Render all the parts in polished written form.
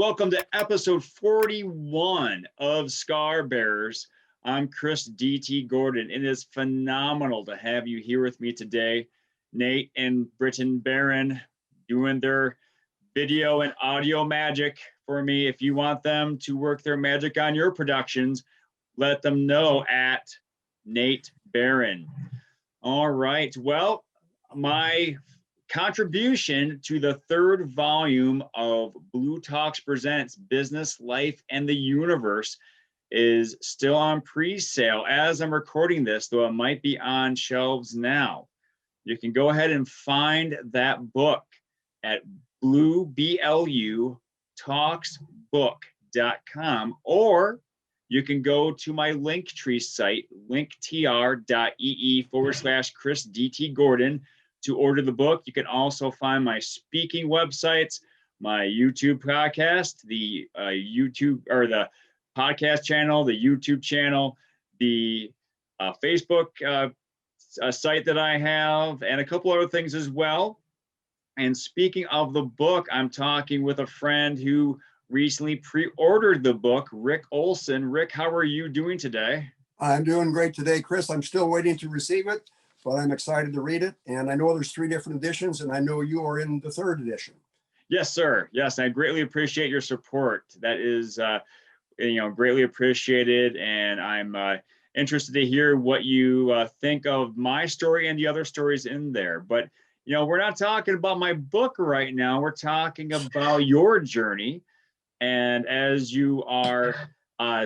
welcome to episode 41 of Scar Bearers. I'm Chris D.T. Gordon. It is phenomenal to have you here with me today. Nate and Britton Barron doing their video and audio magic for me. If you want them to work their magic on your productions, let them know at Nate Barron. All right. Well, my contribution to the third volume of Blue Talks Presents Business, Life, and the Universe is still on pre-sale as I'm recording this, though it might be on shelves now. You can go ahead and find that book at BlueTalksBook.com, or you can go to my Linktree site, linktr.ee/Chris D.T. Gordon, to order the book. You can also find my speaking websites, my YouTube podcast, the YouTube or the podcast channel, the YouTube channel, the Facebook site that I have, and a couple other things as well. And speaking of the book, I'm talking with a friend who recently pre-ordered the book, Rick Olson. Rick, how are you doing today? I'm doing great today, Chris. I'm still waiting to receive it, but I'm excited to read it. And I know there's 3 different editions, and I know you are in the 3rd edition. Yes, sir. Yes, I greatly appreciate your support. That is, greatly appreciated. And I'm interested to hear what you think of my story and the other stories in there. But, we're not talking about my book right now. We're talking about your journey. And as you are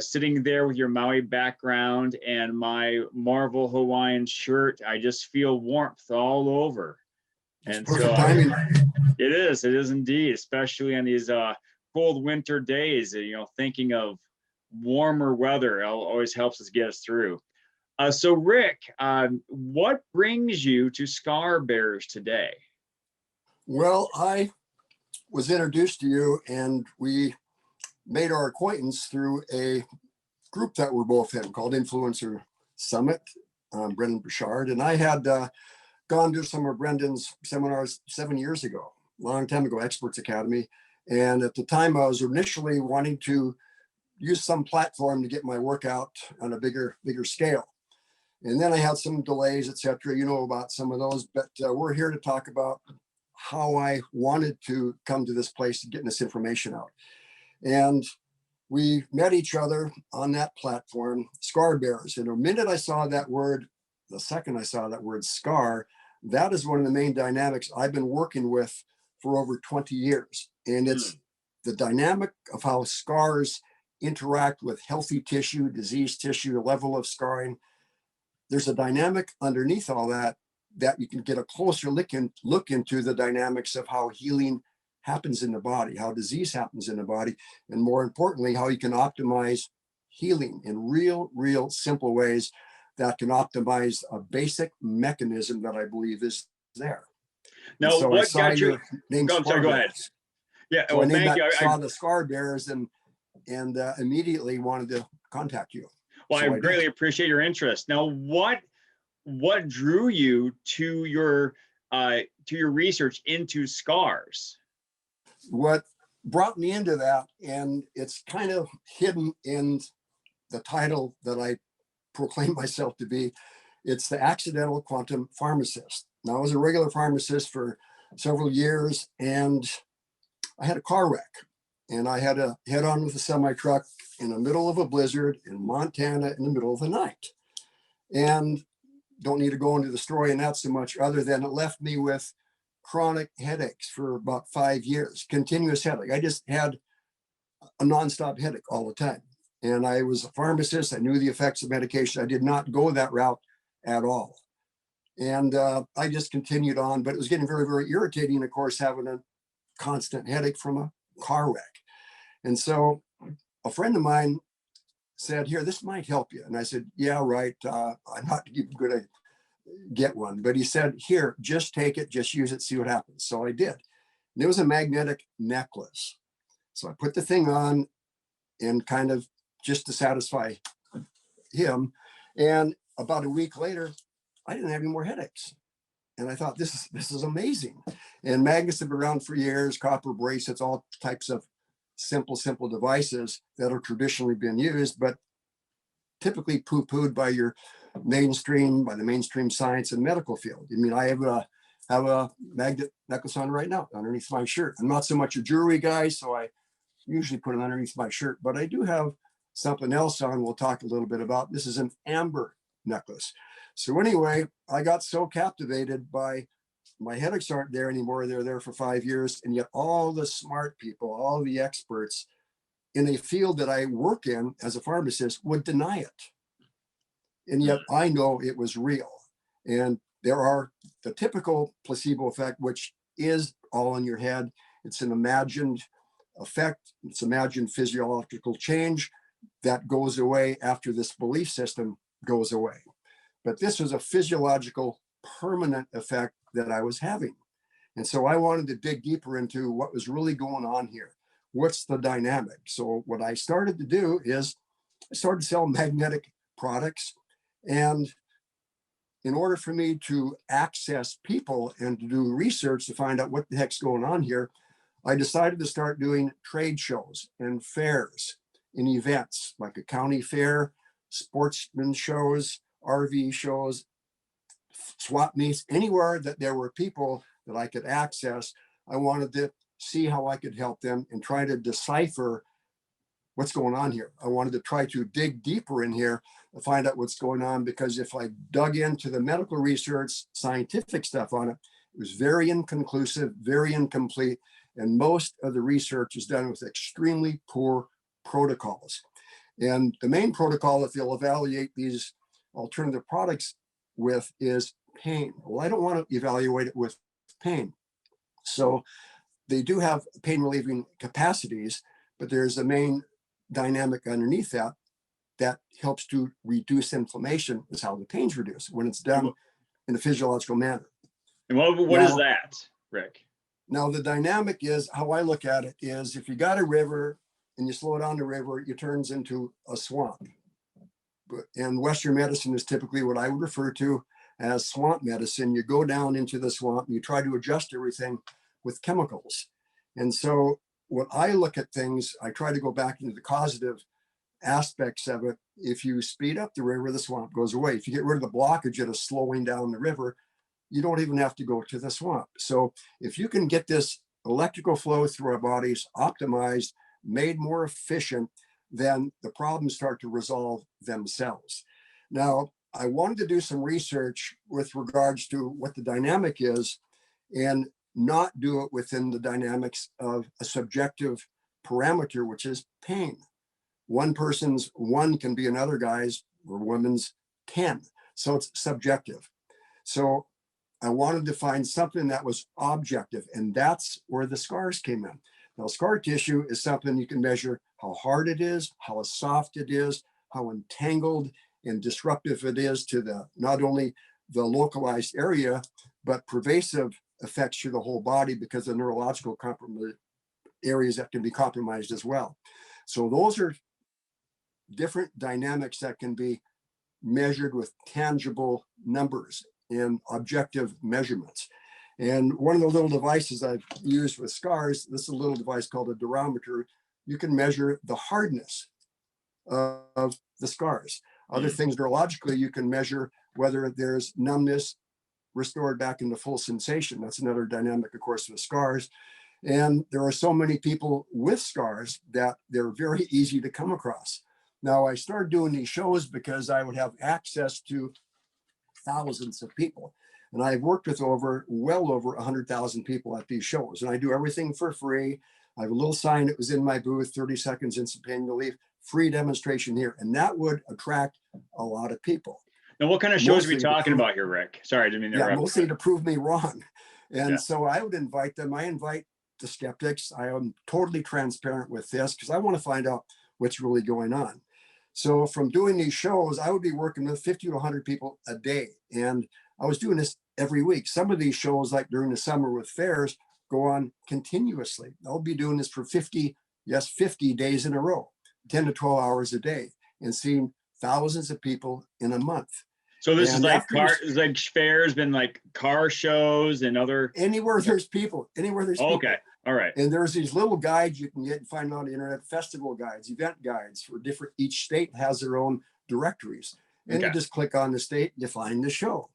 sitting there with your Maui background and my Marvel Hawaiian shirt, I just feel warmth all over. And so it is indeed, especially on these cold winter days, thinking of warmer weather always helps us get us through. So Rick, what brings you to Scar Bearers today? Well, I was introduced to you and we made our acquaintance through a group that we're both in called Influencer Summit, Brendan Bouchard. And I had gone to some of Brendan's seminars 7 years ago, long time ago, Experts Academy. And at the time I was initially wanting to use some platform to get my work out on a bigger scale. And then I had some delays, et cetera, about some of those, but we're here to talk about how I wanted to come to this place and getting this information out. And we met each other on that platform, Scar Bearers. And the minute I saw that word, the second I saw that word scar, that is one of the main dynamics I've been working with for over 20 years. And it's the dynamic of how scars interact with healthy tissue, diseased tissue, the level of scarring. There's a dynamic underneath all that you can get a closer look into the dynamics of how healing happens in the body, how disease happens in the body, and more importantly, how you can optimize healing in real simple ways that can optimize a basic mechanism that I believe is there. Now, so what got you? Go ahead. Yeah, so well, thank you. I saw the Scar Bearers and immediately wanted to contact you. Well, so I greatly appreciate your interest. Now, what drew you to your research into scars? What brought me into that, and it's kind of hidden in the title that I proclaim myself to be, it's the Accidental Quantum Pharmacist. Now, I was a regular pharmacist for several years, and I had a car wreck, and I had to head on with a semi-truck in the middle of a blizzard in Montana in the middle of the night. And don't need to go into the story and not so much, other than it left me with chronic headaches for about 5 years, continuous headache. I just had a nonstop headache all the time. And I was a pharmacist. I knew the effects of medication. I did not go that route at all. And I just continued on, but it was getting very irritating, of course, having a constant headache from a car wreck. And so a friend of mine said, here, this might help you. And I said, yeah, right. I'm not going to get one. But he said, here, just take it, just use it, see what happens. So I did. And it was a magnetic necklace. So I put the thing on and kind of just to satisfy him. And about a week later, I didn't have any more headaches. And I thought, this is amazing. And magnets have been around for years, copper bracelets, all types of simple devices that are traditionally been used, but typically poo-pooed by the mainstream science and medical field. I mean, I have a magnet necklace on right now underneath my shirt. I'm not so much a jewelry guy, so I usually put it underneath my shirt, but I do have something else on we'll talk a little bit about. This is an amber necklace. So anyway, I got so captivated by, my headaches aren't there anymore. They're there for 5 years. And yet all the smart people, all the experts in a field that I work in as a pharmacist would deny it. And yet I know it was real. And there are the typical placebo effect, which is all in your head. It's an imagined effect. It's imagined physiological change that goes away after this belief system goes away. But this was a physiological permanent effect that I was having. And so I wanted to dig deeper into what was really going on here. What's the dynamic? So what I started to do is I started to sell magnetic products. And in order for me to access people and to do research to find out what the heck's going on here, I decided to start doing trade shows and fairs and events like a county fair, sportsman shows, RV shows, swap meets, anywhere that there were people that I could access. I wanted to see how I could help them and try to decipher what's going on here. I wanted to try to dig deeper in here to find out what's going on, because if I dug into the medical research, scientific stuff on it, it was very inconclusive, very incomplete, and most of the research is done with extremely poor protocols. And the main protocol that they'll evaluate these alternative products with is pain. Well, I don't want to evaluate it with pain. So they do have pain relieving capacities, but there's a main dynamic underneath that that helps to reduce inflammation, is how the pain's reduced when it's done in a physiological manner. And what is that, Rick? Now, the dynamic is, how I look at it is, if you got a river and you slow down the river, it turns into a swamp. And Western medicine is typically what I would refer to as swamp medicine. You go down into the swamp and you try to adjust everything with chemicals. And so when I look at things, I try to go back into the causative aspects of it. If you speed up the river, the swamp goes away. If you get rid of the blockage that is slowing down the river, you don't even have to go to the swamp. So if you can get this electrical flow through our bodies optimized, made more efficient, then the problems start to resolve themselves. Now, I wanted to do some research with regards to what the dynamic is and not do it within the dynamics of a subjective parameter, which is pain. One person's 1 can be another guy's or woman's 10. So it's subjective. So I wanted to find something that was objective, and that's where the scars came in. Now, scar tissue is something you can measure how hard it is, how soft it is, how entangled and disruptive it is to the not only the localized area, but pervasive effects to the whole body because of neurological areas that can be compromised as well. So those are different dynamics that can be measured with tangible numbers and objective measurements. And one of the little devices I've used with scars, this is a little device called a durometer. You can measure the hardness of the scars. Other things neurologically, you can measure whether there's numbness restored back into full sensation. That's another dynamic, of course, with scars. And there are so many people with scars that they're very easy to come across. Now, I started doing these shows because I would have access to thousands of people. And I've worked with well over 100,000 people at these shows. And I do everything for free. I have a little sign that was in my booth, 30 seconds instant pain relief, free demonstration here. And that would attract a lot of people. Now, what kind of shows are we talking about here, Rick? Sorry, I didn't mean to interrupt. Yeah, mostly to prove me wrong. And Yeah. so I would invite them. I invite the skeptics. I am totally transparent with this because I want to find out what's really going on. So from doing these shows, I would be working with 50 to 100 people a day. And I was doing this every week. Some of these shows, like during the summer with fairs, go on continuously. I'll be doing this for 50 days in a row, 10 to 12 hours a day, and seeing thousands of people in a month. So this is And like after car, is like fairs, been like car shows and other. anywhere there's people, Oh, okay, all right. And there's these little guides you can get and find on the internet, festival guides, event guides for different, each state has their own directories. And you Okay. just click on the state, you find the show.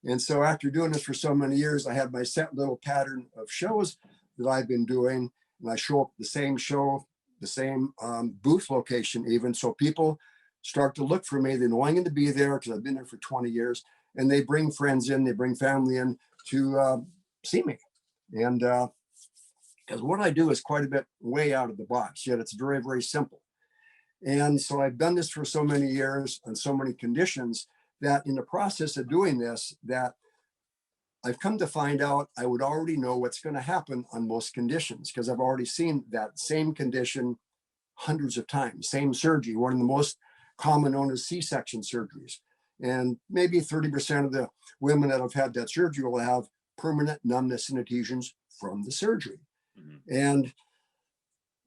And so after doing this for so many years, I have my set little pattern of shows that I've been doing. And I show up at the same show, the same booth location even. So people start to look for me. They know I'm going to be there because I've been there for 20 years. And they bring friends in, they bring family in to see me. And because what I do is quite a bit way out of the box, yet it's very, very simple. And so I've done this for so many years on so many conditions that in the process of doing this, that I've come to find out I would already know what's going to happen on most conditions because I've already seen that same condition hundreds of times, same surgery, one of the most common known as C-section surgeries. And maybe 30% of the women that have had that surgery will have permanent numbness and adhesions from the surgery. Mm-hmm. And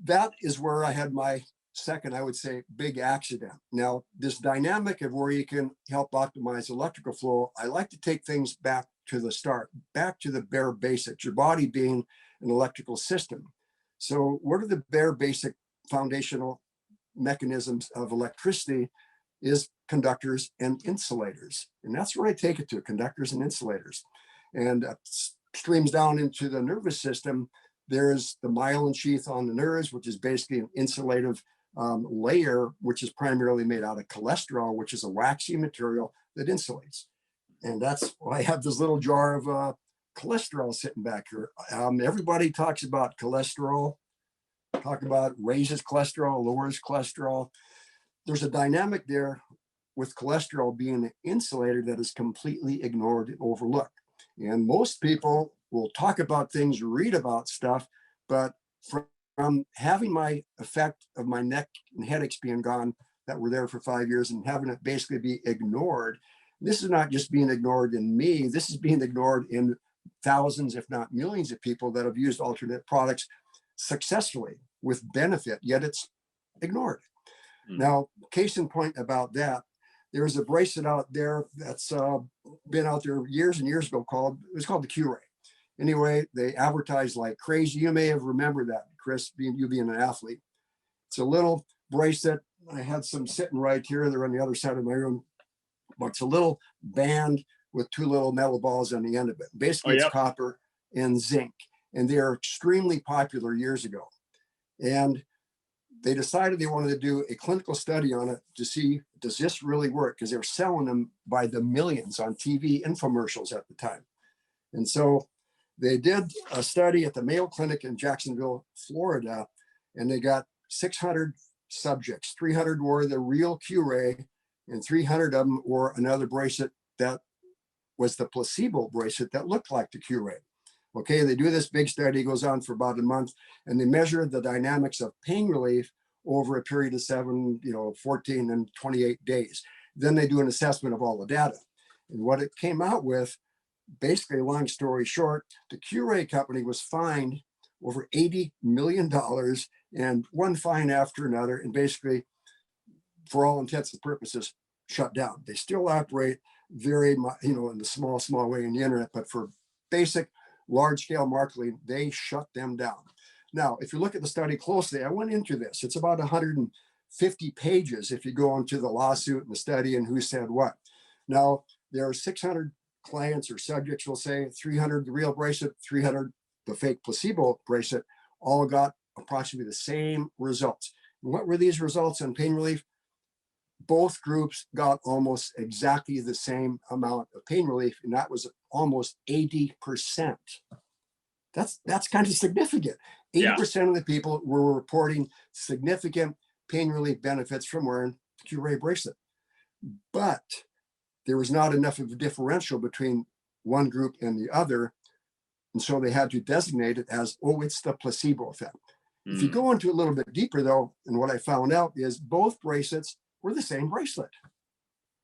that is where I had my second, I would say, big accident. Now, this dynamic of where you can help optimize electrical flow, I like to take things back to the start, back to the bare basics, your body being an electrical system. So what are the bare basic foundational mechanisms of electricity is conductors and insulators. And that's where I take it to, conductors and insulators. And streams down into the nervous system. There's the myelin sheath on the nerves, which is basically an insulative layer, which is primarily made out of cholesterol, which is a waxy material that insulates. And that's why I have this little jar of cholesterol sitting back here. Everybody talks about cholesterol, talk about raises cholesterol, lowers cholesterol. There's a dynamic there with cholesterol being an insulator that is completely ignored and overlooked. And most people will talk about things, read about stuff, but from having my effect of my neck and headaches being gone that were there for 5 years and having it basically be ignored, this is not just being ignored in me, this is being ignored in thousands, if not millions of people that have used alternate products successfully with benefit, yet it's ignored. Now, case in point about that, there's a bracelet out there that's been out there years and years ago it was called the Q-Ray. Anyway, they advertised like crazy. You may have remembered that, Chris, you being an athlete. It's a little bracelet. I had some sitting right here. They're on the other side of my room. But it's a little band with two little metal balls on the end of it. Basically, it's copper and zinc. And they are extremely popular years ago. And they decided they wanted to do a clinical study on it to see, does this really work? Because they were selling them by the millions on TV infomercials at the time. And so they did a study at the Mayo Clinic in Jacksonville, Florida, and they got 600 subjects. 300 wore the real Q-Ray, and 300 of them wore another bracelet that was the placebo bracelet that looked like the Q-Ray. Okay, they do this big study, goes on for about a month, and they measure the dynamics of pain relief over a period of 14 and 28 days. Then they do an assessment of all the data. And what it came out with, basically, long story short, the Q-Ray company was fined over $80 million and one fine after another, and basically, for all intents and purposes, shut down. They still operate very, in the small way in the internet, but for basic large-scale marketing, they shut them down. Now, if you look at the study closely, I went into this. It's about 150 pages if you go into the lawsuit and the study and who said what. Now, there are 600 clients or subjects, we'll say 300 the real bracelet, 300 the fake placebo bracelet, all got approximately the same results. And what were these results on pain relief? Both groups got almost exactly the same amount of pain relief, and that was almost 80%. That's kind of significant. 80% of the people were reporting significant pain relief benefits from wearing the Q-Ray bracelet. But there was not enough of a differential between one group and the other. And so they had to designate it as, it's the placebo effect. If you go into a little bit deeper, though, and what I found out is both bracelets were the same bracelet.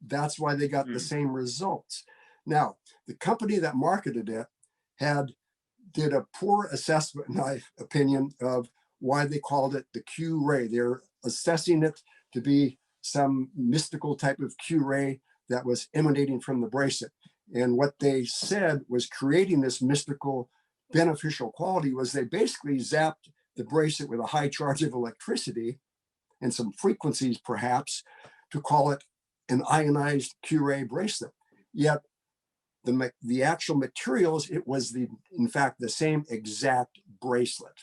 That's why they got the same results. Now, the company that marketed it did a poor assessment, in my opinion, of why they called it the Q-Ray. They're assessing it to be some mystical type of Q-Ray that was emanating from the bracelet. And what they said was creating this mystical beneficial quality was they basically zapped the bracelet with a high charge of electricity and some frequencies perhaps to call it an ionized Curie bracelet. Yet the actual materials, it was in fact the same exact bracelet.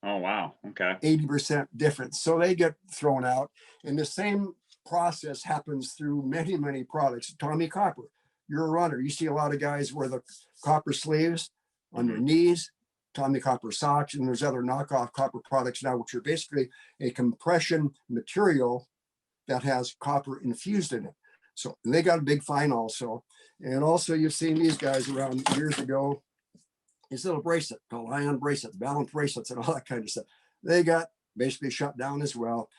Oh, wow. Okay. 80% difference. So they get thrown out. And the same process happens through many, many products. Tommy Copper, you're a runner. You see a lot of guys wear the copper sleeves on their knees, Tommy Copper socks, and there's other knockoff copper products now, which are basically a compression material that has copper infused in it. So they got a big fine also. And also you've seen these guys around years ago, these little bracelets called ion bracelets, balance bracelets, and all that kind of stuff. They got basically shut down as well.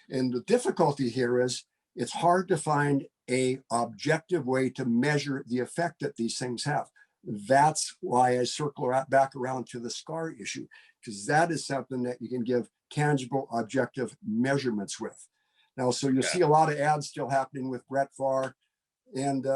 And the difficulty here is it's hard to find a objective way to measure the effect that these things have. That's why I circle back around to the scar issue, because that is something that you can give tangible, objective measurements with. Now, so you'll see a lot of ads still happening with Brett Farr and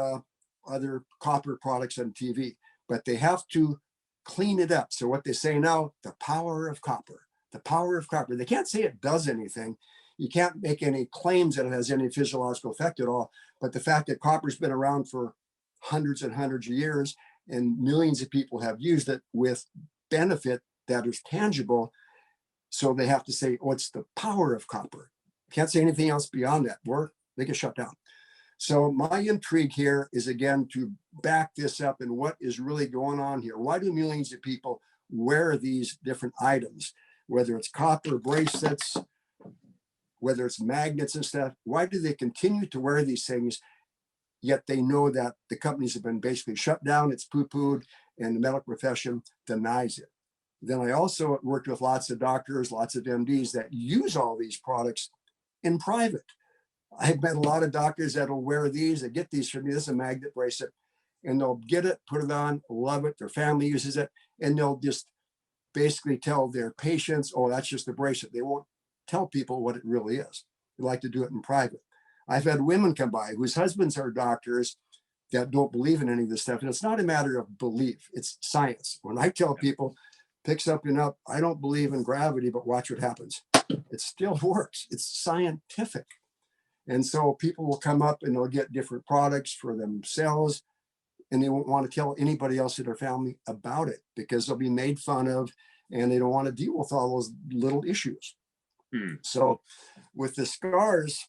other copper products on TV, but they have to clean it up. So what they say now, the power of copper, the power of copper. They can't say it does anything. You can't make any claims that it has any physiological effect at all. But the fact that copper's been around for hundreds and hundreds of years and millions of people have used it with benefit that is tangible. So they have to say, oh, it's the power of copper. Can't say anything else beyond that, or they get shut down. So my intrigue here is, again, to back this up and what is really going on here. Why do millions of people wear these different items, whether it's copper bracelets, whether it's magnets and stuff? Why do they continue to wear these things, yet they know that the companies have been basically shut down, it's poo-pooed, and the medical profession denies it? Then I also worked with lots of doctors, lots of MDs that use all these products in private. I've met a lot of doctors that'll wear these, they get these from me, this is a magnet bracelet, and they'll get it, put it on, love it, their family uses it, and they'll just basically tell their patients, oh, that's just a bracelet. They won't tell people what it really is. They like to do it in private. I've had women come by whose husbands are doctors that don't believe in any of this stuff. And it's not a matter of belief, it's science. When I tell people, pick something up, I don't believe in gravity, but watch what happens. It still works. It's scientific. And so people will come up and they'll get different products for themselves, and they won't want to tell anybody else in their family about it because they'll be made fun of, and they don't want to deal with all those little issues. So with the scars,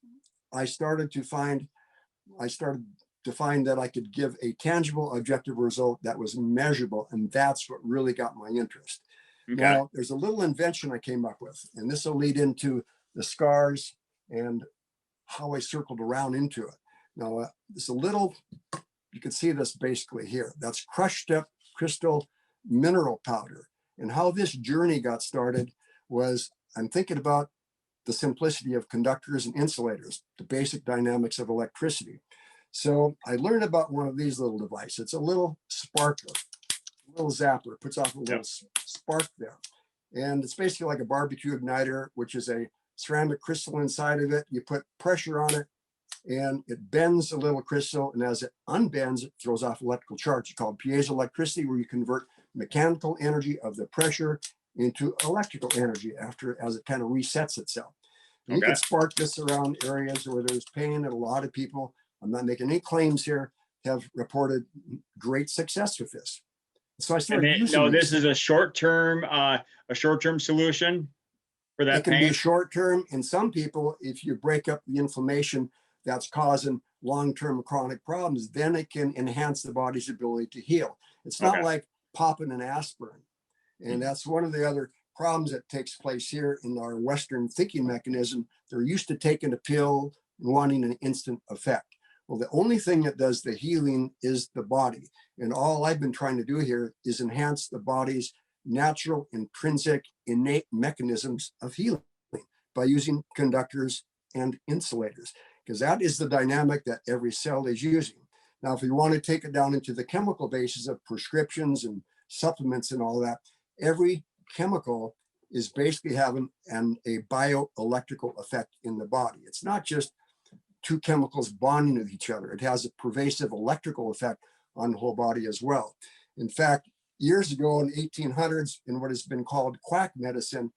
I started to find that I could give a tangible, objective result that was measurable, and that's what really got my interest. Okay. Now, there's a little invention I came up with, and this will lead into the scars and how I circled around into it. Now, it's a little, you can see this basically here. That's crushed up crystal mineral powder. And how this journey got started was, I'm thinking about the simplicity of conductors and insulators, the basic dynamics of electricity. So I learned about one of these little devices. It's a little sparkler, a little zapper, puts off a little spark there. And it's basically like a barbecue igniter, which is a ceramic crystal inside of it. You put pressure on it and it bends a little crystal. And as it unbends, it throws off electrical charge called piezoelectricity, where you convert mechanical energy of the pressure into electrical energy as it kind of resets itself. And you can spark this around areas where there's pain, and a lot of people, I'm not making any claims here, have reported great success with this. So I started using this is a short-term solution for that pain? It can be short-term. In some people, if you break up the inflammation that's causing long-term chronic problems, then it can enhance the body's ability to heal. It's not like popping an aspirin. And that's one of the other problems that takes place here in our Western thinking mechanism. They're used to taking a pill and wanting an instant effect. Well, the only thing that does the healing is the body. And all I've been trying to do here is enhance the body's natural, intrinsic, innate mechanisms of healing by using conductors and insulators, because that is the dynamic that every cell is using. Now, if you want to take it down into the chemical basis of prescriptions and supplements and all that, every chemical is basically having a bioelectrical effect in the body. It's not just two chemicals bonding with each other. It has a pervasive electrical effect on the whole body as well. In fact, years ago in the 1800s, in what has been called quack medicine,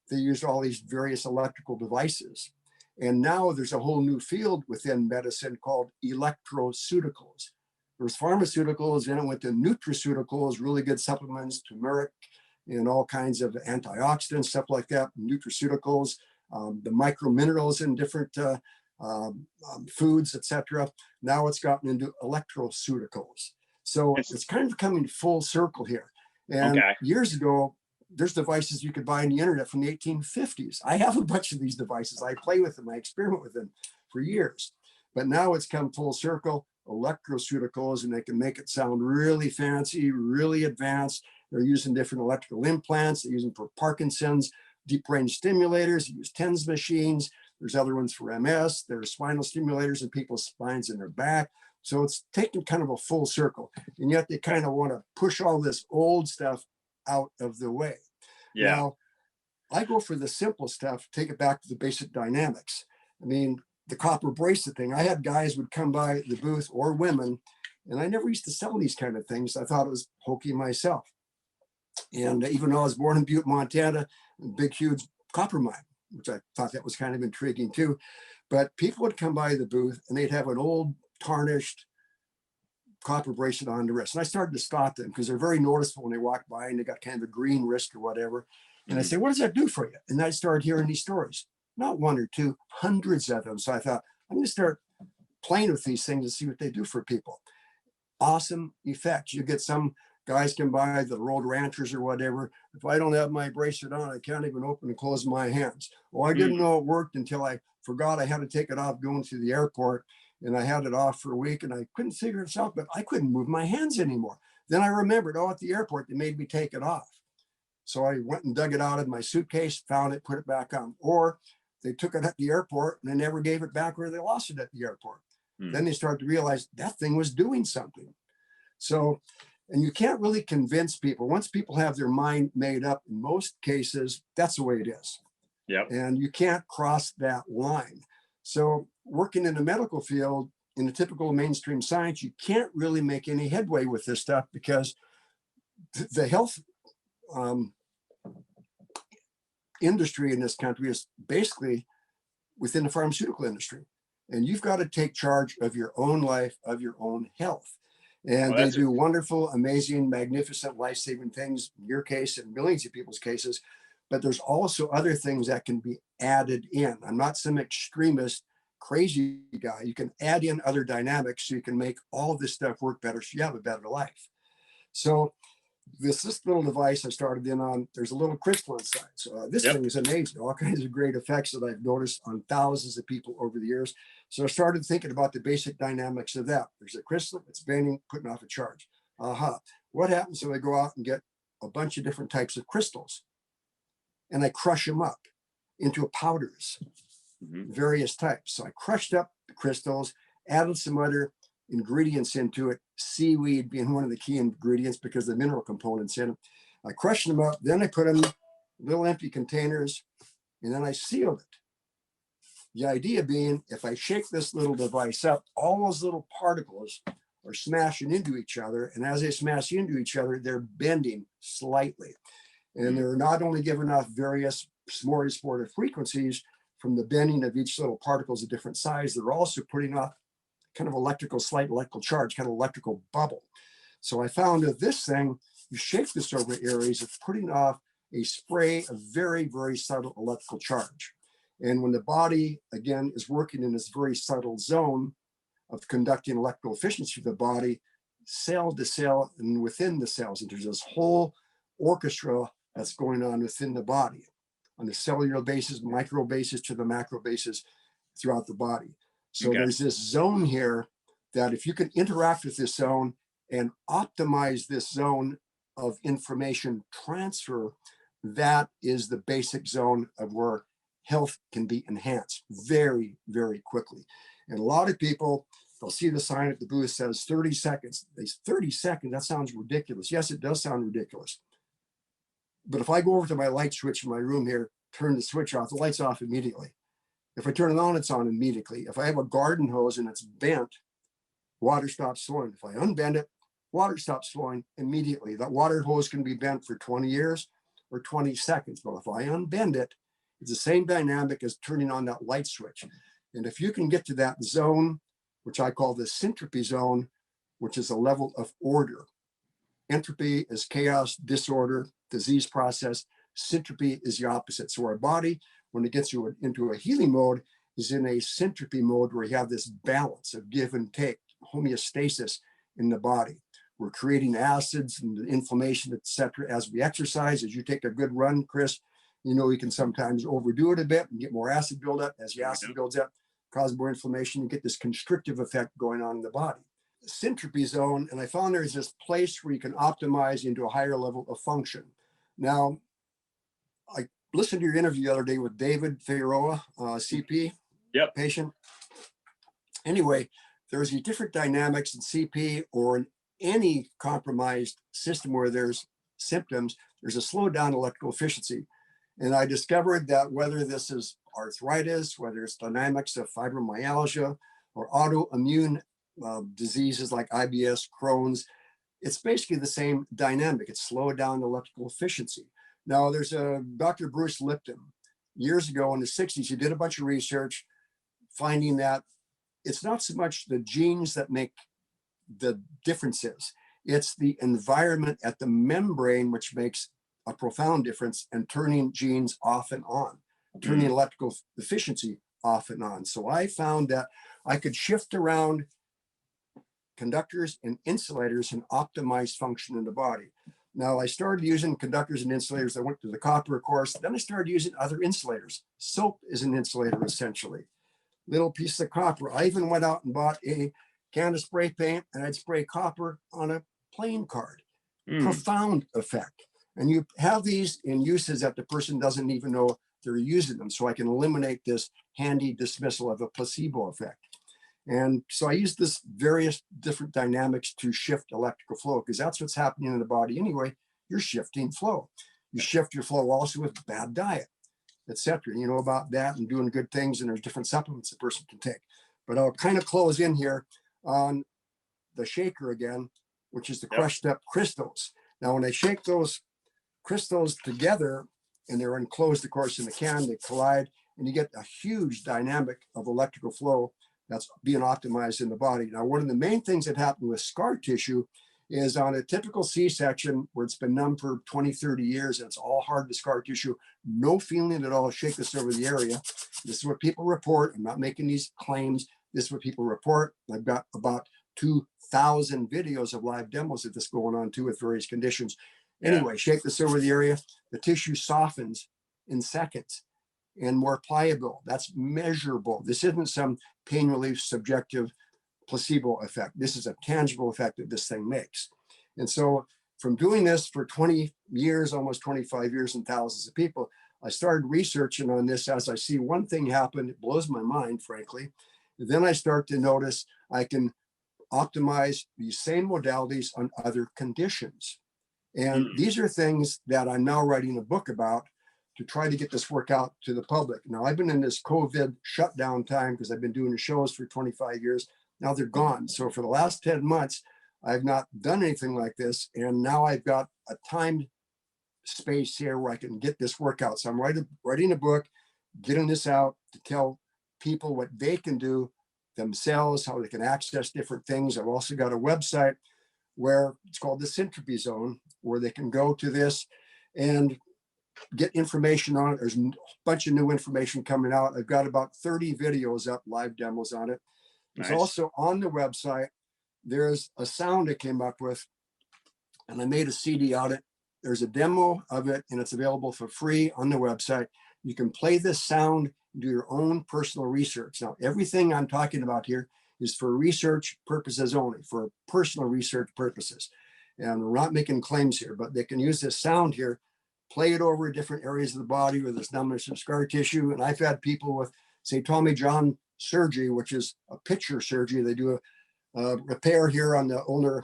they used all these various electrical devices. And now there's a whole new field within medicine called electroceuticals. There's pharmaceuticals, then it went to nutraceuticals, really good supplements, turmeric, and all kinds of antioxidants, stuff like that, nutraceuticals, the micro minerals in different foods, etc. Now it's gotten into electroceuticals. So it's kind of coming full circle here. And years ago, there's devices you could buy on the internet from the 1850s. I have a bunch of these devices. I play with them. I experiment with them for years. But now it's come full circle, electroceuticals, and they can make it sound really fancy, really advanced. They're using different electrical implants. They're using for Parkinson's, deep brain stimulators. They use TENS machines. There's other ones for MS. There's spinal stimulators in people's spines in their back. So it's taken kind of a full circle. And yet they kind of want to push all this old stuff out of the way. Yeah. Now, I go for the simple stuff, take it back to the basic dynamics. I mean, the copper bracelet thing, I had guys would come by the booth, or women, and I never used to sell these kind of things. I thought it was hokey myself. And even though I was born in Butte, Montana, a big, huge copper mine, which I thought that was kind of intriguing too. But people would come by the booth and they'd have an old tarnished copper bracelet on the wrist. And I started to spot them because they're very noticeable when they walk by and they got kind of a green wrist or whatever. And I say, what does that do for you? And I started hearing these stories, not one or two, hundreds of them. So I thought, I'm going to start playing with these things and see what they do for people. Awesome effects. You get some guys come by, the road ranchers or whatever. If I don't have my bracelet on, I can't even open and close my hands. Well, I didn't know it worked until I forgot I had to take it off going to the airport. And I had it off for a week and I couldn't figure it out, but I couldn't move my hands anymore. Then I remembered, at the airport, they made me take it off. So I went and dug it out of my suitcase, found it, put it back on. Or they took it at the airport and they never gave it back, or they lost it at the airport. Then they started to realize that thing was doing something. So, and you can't really convince people. Once people have their mind made up, in most cases, that's the way it is. Yep. And you can't cross that line. So working in the medical field, in the typical mainstream science, you can't really make any headway with this stuff because the health industry in this country is basically within the pharmaceutical industry. And you've got to take charge of your own life, of your own health. And they do wonderful, amazing, magnificent, life-saving things, in your case and millions of people's cases. But there's also other things that can be added in. I'm not some extremist, crazy guy. You can add in other dynamics so you can make all of this stuff work better so you have a better life. So this little device I started in on, there's a little crystal inside. So this thing is amazing. All kinds of great effects that I've noticed on thousands of people over the years. So I started thinking about the basic dynamics of that. There's a crystal, it's bending, putting off a charge. What happens when I go out and get a bunch of different types of crystals and I crush them up into powders, various types. So I crushed up the crystals, added some other ingredients into it, seaweed being one of the key ingredients because of the mineral components in it. I crushed them up, then I put them in little empty containers, and then I sealed it. The idea being, if I shake this little device up, all those little particles are smashing into each other, and as they smash into each other, they're bending slightly. And they're not only giving off various smorgasbord frequencies from the bending of each little particles of different size, they're also putting off kind of slight electrical charge, kind of electrical bubble. So I found that this thing, you shake this over areas, it's putting off a spray of very, very subtle electrical charge. And when the body, again, is working in this very subtle zone of conducting electrical efficiency of the body, cell to cell and within the cells, and there's this whole orchestra that's going on within the body on the cellular basis, micro basis to the macro basis throughout the body. So there's this zone here that if you can interact with this zone and optimize this zone of information transfer, that is the basic zone of where health can be enhanced very, very quickly. And a lot of people, they'll see the sign at the booth says 30 seconds. They say 30 seconds, that sounds ridiculous. Yes, it does sound ridiculous. But if I go over to my light switch in my room here, turn the switch off, the light's off immediately. If I turn it on, it's on immediately. If I have a garden hose and it's bent, water stops flowing. If I unbend it, water stops flowing immediately. That water hose can be bent for 20 years or 20 seconds. But if I unbend it, it's the same dynamic as turning on that light switch. And if you can get to that zone, which I call the syntropy zone, which is a level of order. Entropy is chaos, disorder, disease process. Syntropy is the opposite. So our body, when it gets into a healing mode, is in a syntropy mode where you have this balance of give and take, homeostasis in the body. We're creating acids and inflammation, etc. As we exercise, as you take a good run, Chris, you know, you can sometimes overdo it a bit and get more acid buildup. As the acid builds up, cause more inflammation, you get this constrictive effect going on in the body. Syntropy zone, and I found there's this place where you can optimize into a higher level of function. Now, I listened to your interview the other day with David Figueroa, CP patient. Anyway, there's these different dynamics in CP or in any compromised system where there's symptoms, there's a slowdown in electrical efficiency. And I discovered that whether this is arthritis, whether it's dynamics of fibromyalgia or autoimmune diseases like IBS, Crohn's, it's basically the same dynamic. It's slowed down electrical efficiency. Now, there's a Dr. Bruce Lipton. Years ago in the 60s, he did a bunch of research finding that it's not so much the genes that make the differences. It's the environment at the membrane which makes a profound difference and turning genes off and on, turning electrical efficiency off and on. So I found that I could shift around conductors and insulators and optimize function in the body. Now I started using conductors and insulators. I went to the copper course. Then I started using other insulators. Soap is an insulator essentially. Little piece of copper. I even went out and bought a can of spray paint and I'd spray copper on a playing card. Profound effect. And you have these in uses that the person doesn't even know they're using them. So I can eliminate this handy dismissal of a placebo effect. And so I use this various different dynamics to shift electrical flow because that's what's happening in the body anyway. You're shifting flow. You shift your flow also with bad diet, etc. You know about that and doing good things, and there's different supplements a person can take. But I'll kind of close in here on the shaker again, which is the crushed up crystals. Now, when I shake those crystals together, and they're enclosed, of course, in the can, they collide, and you get a huge dynamic of electrical flow that's being optimized in the body. Now, one of the main things that happen with scar tissue is on a typical C-section where it's been numb for 20, 30 years, and it's all hard to scar tissue, no feeling at all, shake this over the area. This is what people report. I'm not making these claims. This is what people report. I've got about 2,000 videos of live demos of this going on too with various conditions. Anyway, shake this over the area. The tissue softens in seconds and more pliable. That's measurable. This isn't some pain relief subjective placebo effect. This is a tangible effect that this thing makes. And so from doing this for 20 years, almost 25 years and thousands of people, I started researching on this as I see one thing happen. It blows my mind, frankly. And then I start to notice I can optimize these same modalities on other conditions. And these are things that I'm now writing a book about to try to get this work out to the public. Now, I've been in this COVID shutdown time because I've been doing the shows for 25 years. Now they're gone. So for the last 10 months, I've not done anything like this. And now I've got a timed space here where I can get this work out. So I'm writing a book, getting this out to tell people what they can do themselves, how they can access different things. I've also got a website where it's called the Syntropy Zone, where they can go to this and get information on it. There's a bunch of new information coming out. I've got about 30 videos up, live demos on it. There's also on the website, there's a sound I came up with, and I made a CD on it. There's a demo of it, and it's available for free on the website. You can play this sound, do your own personal research. Now, everything I'm talking about here is for research purposes only, for personal research purposes. And we're not making claims here, but they can use this sound here, play it over different areas of the body where there's numbness of scar tissue. And I've had people with, say, Tommy John surgery, which is a picture surgery. They do a repair here on the ulnar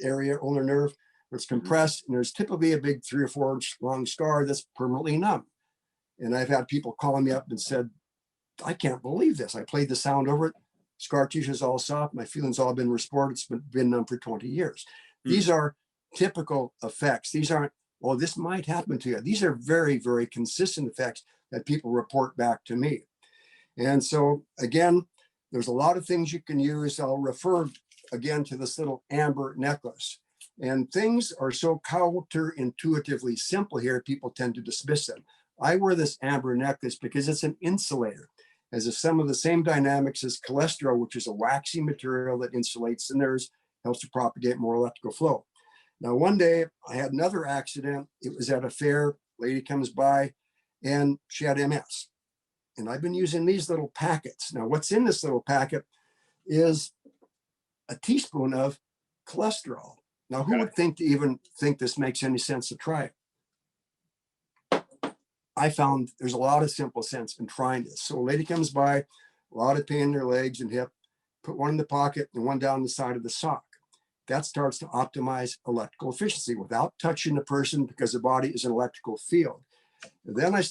area, ulnar nerve, where it's compressed. And there's typically a big 3 or 4 inch long scar that's permanently numb. And I've had people calling me up and said, I can't believe this. I played the sound over it. Scar tissue is all soft. My feelings all been restored. It's been numb for 20 years. These are typical effects. These aren't, well, this might happen to you. These are very, very consistent effects that people report back to me. And so again, there's a lot of things you can use. I'll refer again to this little amber necklace. And things are so counterintuitively simple here, people tend to dismiss them. I wear this amber necklace because it's an insulator. It has some of the same dynamics as cholesterol, which is a waxy material that insulates the nerves, helps to propagate more electrical flow. Now, one day I had another accident. It was at a fair. Lady comes by and she had MS. And I've been using these little packets. Now, what's in this little packet is a teaspoon of cholesterol. Now, who would think to even think this makes any sense to try it? I found there's a lot of simple sense in trying this. So a lady comes by, a lot of pain in their legs and hip, put one in the pocket and one down the side of the sock. That starts to optimize electrical efficiency without touching the person because the body is an electrical field. And then I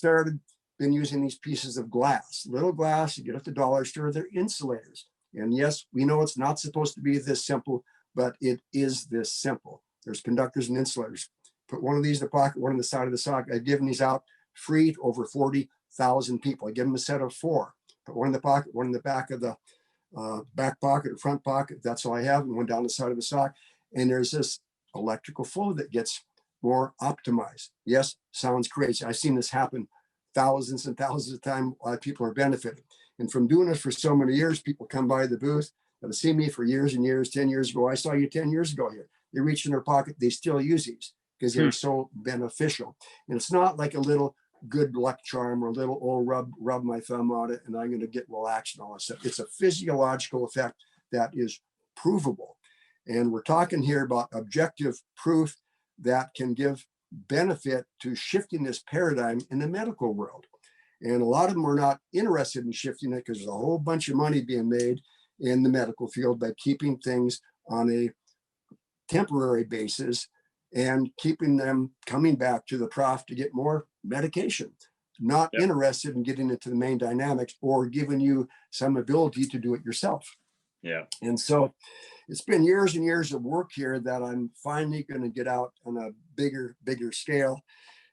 been using these pieces of glass, little glass you get at the dollar store, they're insulators. And yes, we know it's not supposed to be this simple, but it is this simple. There's conductors and insulators. Put one of these in the pocket, one on the side of the sock. I've given these out free to over 40,000 people. I give them a set of 4. Put one in the pocket, one in the back of the back pocket or front pocket. That's all I have, and one down the side of the sock. And there's this electrical flow that gets more optimized. Yes, sounds crazy. I've seen this happen thousands and thousands of times. A lot of people are benefiting. And from doing this for so many years, people come by the booth that have seen me for years and years, 10 years ago. I saw you 10 years ago here. They reach in their pocket, they still use these because they're so beneficial. And it's not like a little good luck charm or a little old rub my thumb on it and I'm going to get relaxed and all that stuff. It's a physiological effect that is provable. And we're talking here about objective proof that can give benefit to shifting this paradigm in the medical world. And a lot of them are not interested in shifting it because there's a whole bunch of money being made in the medical field by keeping things on a temporary basis and keeping them coming back to the prof to get more medication, not interested in getting into the main dynamics or giving you some ability to do it yourself. Yeah. And so it's been years and years of work here that I'm finally going to get out on a bigger scale.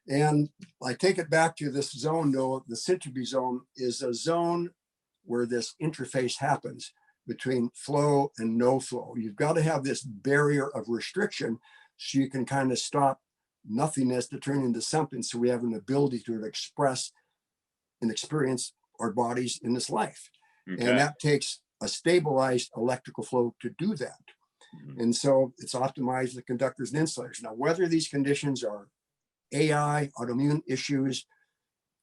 And I take it back to this zone, though. The Syntropy zone is a zone where this interface happens between flow and no flow. You've got to have this barrier of restriction so you can kind of stop nothingness to turn into something. So we have an ability to express and experience our bodies in this life. Okay. And that takes a stabilized electrical flow to do that. Mm-hmm. And so it's optimized the conductors and insulators. Now, whether these conditions are AI, autoimmune issues,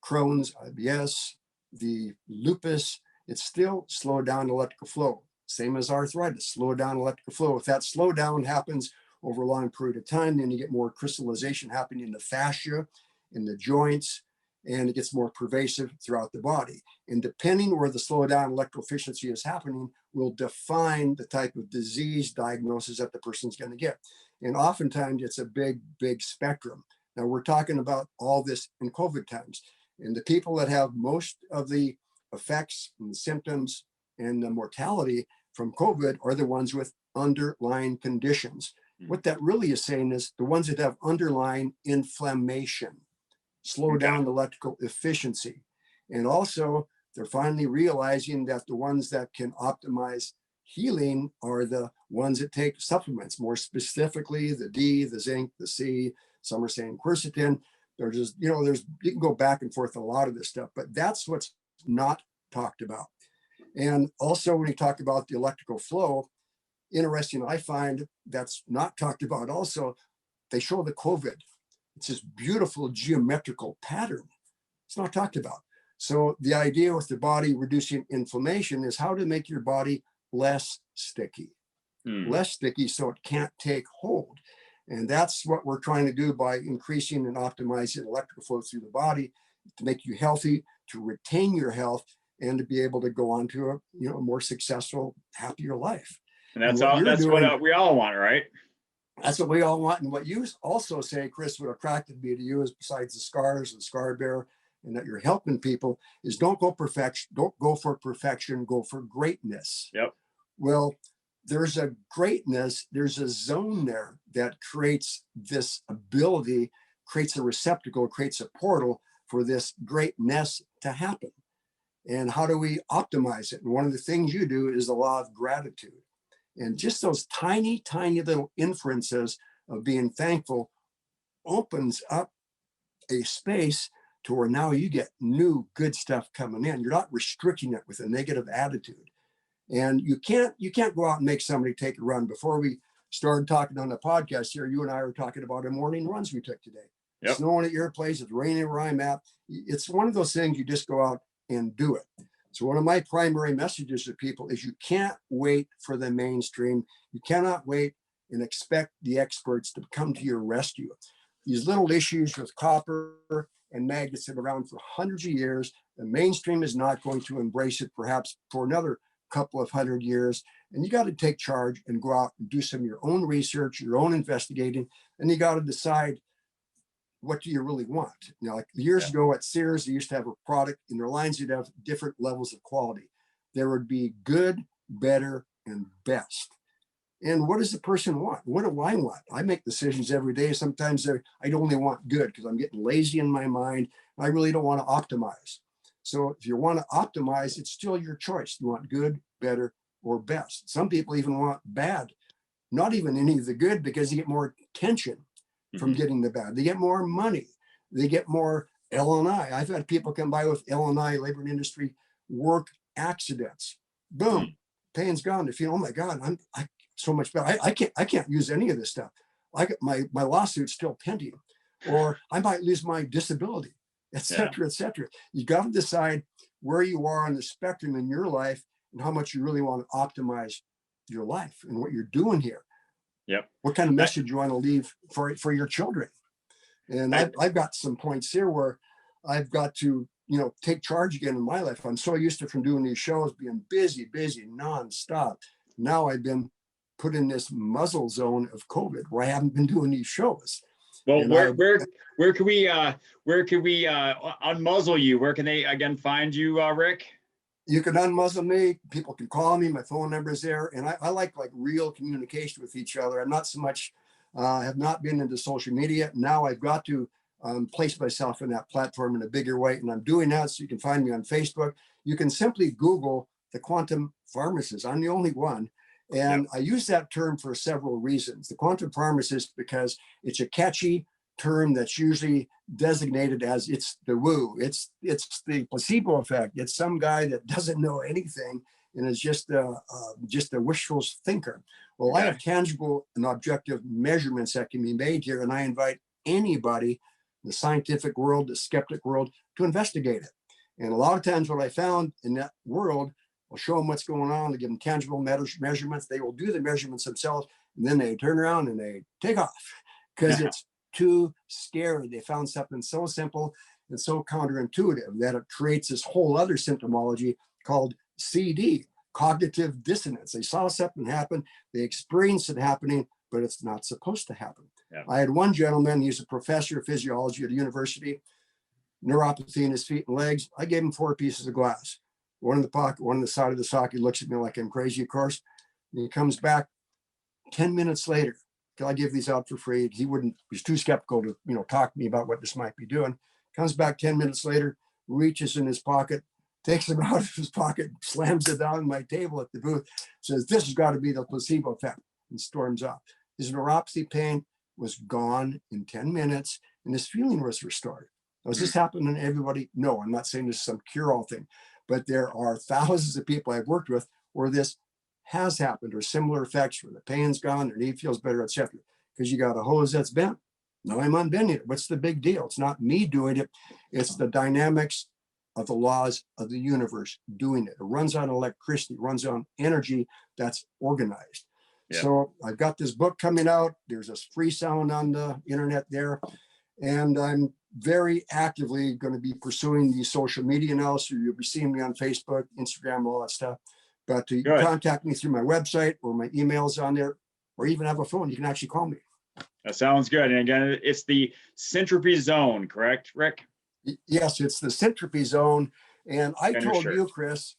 Crohn's, IBS, the lupus, it's still slowed down electrical flow. Same as arthritis, slow down electrical flow. If that slowdown happens over a long period of time, then you get more crystallization happening in the fascia, in the joints, and it gets more pervasive throughout the body. And depending where the slowdown electrical efficiency is happening will define the type of disease diagnosis that the person's going to get. And oftentimes it's a big spectrum. Now we're talking about all this in COVID times. And the people that have most of the effects and the symptoms and the mortality from COVID are the ones with underlying conditions. What that really is saying is the ones that have underlying inflammation, slow down electrical efficiency. And also they're finally realizing that the ones that can optimize healing are the ones that take supplements, more specifically the D, the zinc, the C, some are saying quercetin. There's just, you can go back and forth a lot of this stuff, but that's what's not talked about. And also when you talk about the electrical flow, interesting, I find that's not talked about also, they show the COVID. It's this beautiful geometrical pattern. It's not talked about. So the idea with the body reducing inflammation is how to make your body less sticky, less sticky so it can't take hold. And that's what we're trying to do by increasing and optimizing electrical flow through the body to make you healthy, to retain your health, and to be able to go on to a more successful, happier life. And that's what we all want, right? That's what we all want. And what you also say, Chris, what attracted me to you is besides the scars and scar bear, and that you're helping people is don't go for perfection, go for greatness. Yep. Well, there's a greatness, there's a zone there that creates this ability, creates a receptacle, creates a portal for this greatness to happen. And how do we optimize it? And one of the things you do is the law of gratitude. And just those tiny, tiny little inferences of being thankful opens up a space to where now you get new good stuff coming in. You're not restricting it with a negative attitude. And you can't go out and make somebody take a run. Before we started talking on the podcast here, you and I were talking about our morning runs we took today. Yep. It's snowing at your place, it's raining where I'm at. It's one of those things you just go out and do it. So one of my primary messages to people is you can't wait for the mainstream. You cannot wait and expect the experts to come to your rescue. These little issues with copper and magnets have been around for hundreds of years. The mainstream is not going to embrace it perhaps for another couple of 100 years. And you got to take charge and go out and do some of your own research, your own investigating, and you got to decide, what do you really want? You know, like years ago at Sears, they used to have a product in their lines, you'd have different levels of quality. There would be good, better, and best. And what does the person want? What do I want? I make decisions every day. Sometimes I only want good because I'm getting lazy in my mind. I really don't want to optimize. So if you want to optimize, it's still your choice. You want good, better, or best. Some people even want bad, not even any of the good, because you get more attention from getting the bad. They get more money. They get more L&I. I've had people come by with L&I, labor and industry, work accidents. Boom, pain's gone. They feel, oh my God, I so much better. I can't use any of this stuff. I got my lawsuit's still pending, or I might lose my disability, et cetera, et cetera. You got to decide where you are on the spectrum in your life and how much you really want to optimize your life and what you're doing here. Yep. What kind of message you want to leave for your children. And I've got some points here where I've got to, take charge again in my life. I'm so used to, from doing these shows, being busy, nonstop. Now I've been put in this muzzle zone of COVID where I haven't been doing these shows. Well, and where can we unmuzzle you? Where can they again find you, Rick? You can unmuzzle me. People can call me. My phone number is there. And I like real communication with each other. I'm not so much, have not been into social media. Now I've got to place myself in that platform in a bigger way. And I'm doing that. So you can find me on Facebook. You can simply Google the Quantum Pharmacist. I'm the only one. And I use that term for several reasons. The Quantum Pharmacist, because it's a catchy term that's usually designated as it's the woo, it's the placebo effect. It's some guy that doesn't know anything and is just a wishful thinker. Well, I have tangible and objective measurements that can be made here, and I invite anybody in the scientific world, the skeptic world, to investigate it. And a lot of times what I found in that world, I'll show them what's going on, to give them tangible measurements. They will do the measurements themselves, and then they turn around and they take off because it's too scary. They found something so simple and so counterintuitive that it creates this whole other symptomology called CD, cognitive dissonance. They saw something happen, they experienced it happening, but it's not supposed to happen. I had one gentleman, he's a professor of physiology at a university, neuropathy in his feet and legs. I gave him 4 pieces of glass, one in the pocket, one on the side of the sock. He looks at me like I'm crazy, of course. And he comes back 10 minutes later. I give these out for free. He's too skeptical to, talk to me about what this might be doing. Comes back 10 minutes later, reaches in his pocket, takes them out of his pocket, slams it down on my table at the booth, says, this has got to be the placebo effect, and storms off. His neuropathy pain was gone in 10 minutes, and his feeling was restored. Now, does this happen to everybody? No, I'm not saying this is some cure-all thing, but there are thousands of people I've worked with where this has happened, or similar effects where the pain's gone, their knee feels better, etc. Because you got a hose that's bent. Now I'm unbending it. What's the big deal? It's not me doing it. It's the dynamics of the laws of the universe doing it. It runs on electricity, runs on energy that's organized. So I've got this book coming out. There's a free sound on the internet there. And I'm very actively going to be pursuing the social media now. So you'll be seeing me on Facebook, Instagram, all that stuff. But to contact me through my website, or my email's on there, or even have a phone, you can actually call me. That sounds good. And again, it's the Syntropy Zone, correct, Rick? Yes, it's the Syntropy zone. And I On your told shirt. you, Chris,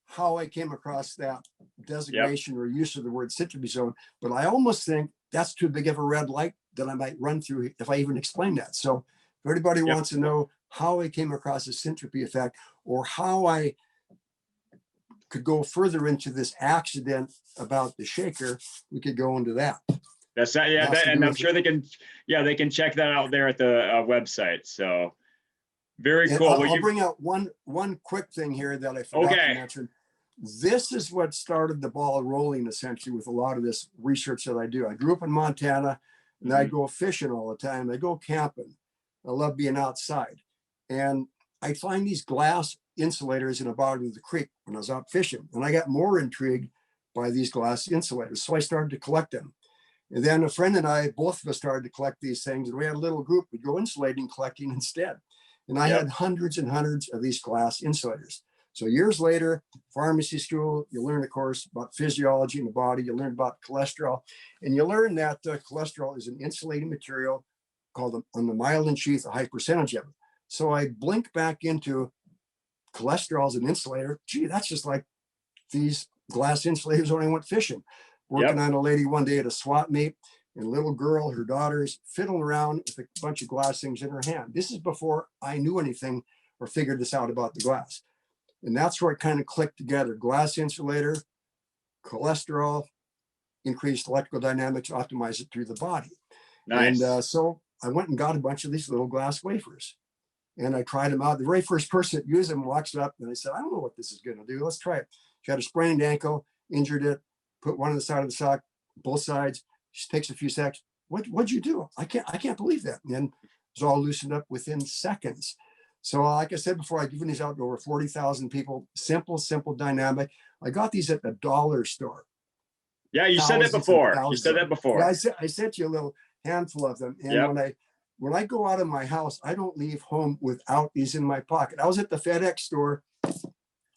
how I came across that Yep. designation or use of the word Syntropy zone, but I almost think that's too big of a red light that I might run through if I even explain that. So if anybody Yep. wants to know how I came across the Syntropy effect or how I could go further into this accident about the shaker, we could go into that. That's that. Yeah. That, and I'm sure they can, yeah, they can check that out there at the website. So very And cool. I'll bring out one quick thing here that I forgot to mention. This is what started the ball rolling essentially with a lot of this research that I do. I grew up in Montana and I go fishing all the time. I go camping. I love being outside. And I find these glass insulators in the bottom of the creek when I was out fishing. And I got more intrigued by these glass insulators. So I started to collect them. And then a friend and I, both of us started to collect these things. And we had a little group. We'd go insulating, collecting instead. And I had hundreds and hundreds of these glass insulators. So years later, pharmacy school, you learn, of course, about physiology in the body. You learn about cholesterol. And you learn that cholesterol is an insulating material called on the myelin sheath, a high percentage of it. So I blink back into cholesterol as an insulator. Gee, that's just like these glass insulators when I went fishing. Working on a lady one day at a swap meet, and a little girl, her daughter's fiddling around with a bunch of glass things in her hand. This is before I knew anything or figured this out about the glass. And that's where it kind of clicked together. Glass insulator, cholesterol, increased electrical dynamics, optimize it through the body. Nice. And so I went and got a bunch of these little glass wafers. And I tried them out. The very first person that used them walks up and I said, I don't know what this is going to do. Let's try it. She had a sprained ankle, injured it, put one on the side of the sock, both sides. She takes a few seconds. What'd you do? I can't believe that. And then it was all loosened up within seconds. So like I said before, I've given these out to over 40,000 people. Simple, dynamic. I got these at the dollar store. Yeah, you said that before. You said that before. Yeah, I sent you a little handful of them. And when I go out of my house, I don't leave home without these in my pocket. I was at the FedEx store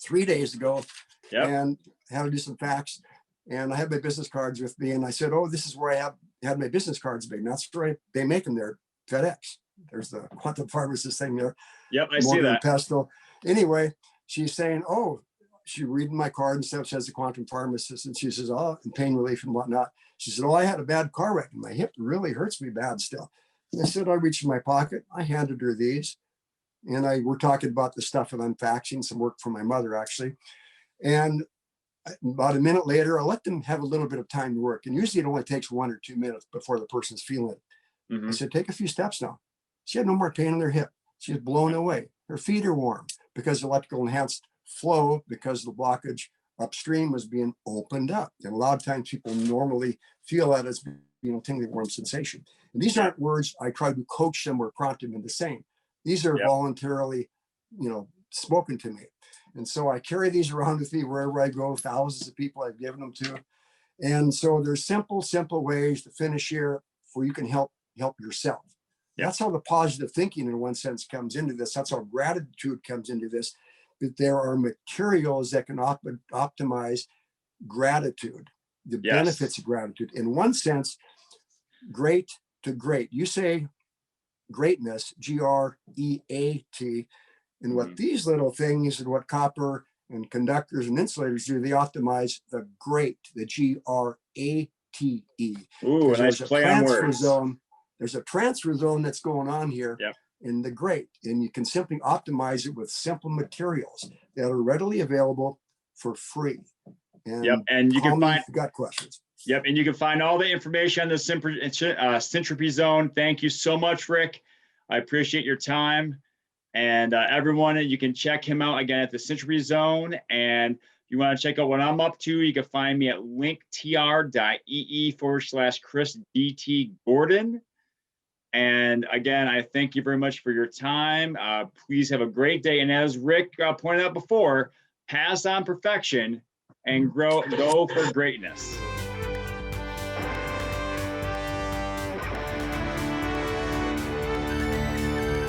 3 days ago and had to do some facts. And I had my business cards with me. And I said, oh, this is where I had my business cards made. And that's where they make them there, FedEx. There's the Quantum Pharmacist thing there. Yep, I see that. Pestle. Anyway, she's saying, oh, she's reading my card and stuff, says the Quantum Pharmacist. And she says, oh, and pain relief and whatnot. She said, oh, I had a bad car wreck and my hip really hurts me bad still. And I said, I reached in my pocket. I handed her these. And we're talking about the stuff that I'm faxing, some work for my mother, actually. And about a minute later, I let them have a little bit of time to work. And usually it only takes 1 or 2 minutes before the person's feeling it. I said, take a few steps now. She had no more pain in her hip. She was blown away. Her feet are warm because electrical enhanced flow, because the blockage upstream was being opened up. And a lot of times people normally feel that as, tingling warm sensation. And these aren't words I try to coach them or prompt them into saying. These are voluntarily, spoken to me. And so I carry these around with me wherever I go, thousands of people I've given them to. And so there's simple ways to finish here where you can help yourself. That's how the positive thinking in one sense comes into this. That's how gratitude comes into this. But there are materials that can optimize gratitude, the benefits of gratitude. In one sense, great to great. You say greatness, G-R-E-A-T. And what these little things and what copper and conductors and insulators do, they optimize the great, the G-R-A-T-E. Ooh, nice play on words. There's a transfer zone that's going on here in the great, and you can simply optimize it with simple materials that are readily available for free. And and you can find, if you got questions. And you can find all the information on the Syntropy Zone. Thank you so much, Rick. I appreciate your time. And everyone, you can check him out again at the Syntropy Zone. And if you want to check out what I'm up to, you can find me at linktr.ee/Chris DT Gordon. And again, I thank you very much for your time. Please have a great day. And as Rick pointed out before, pass on perfection and go for greatness.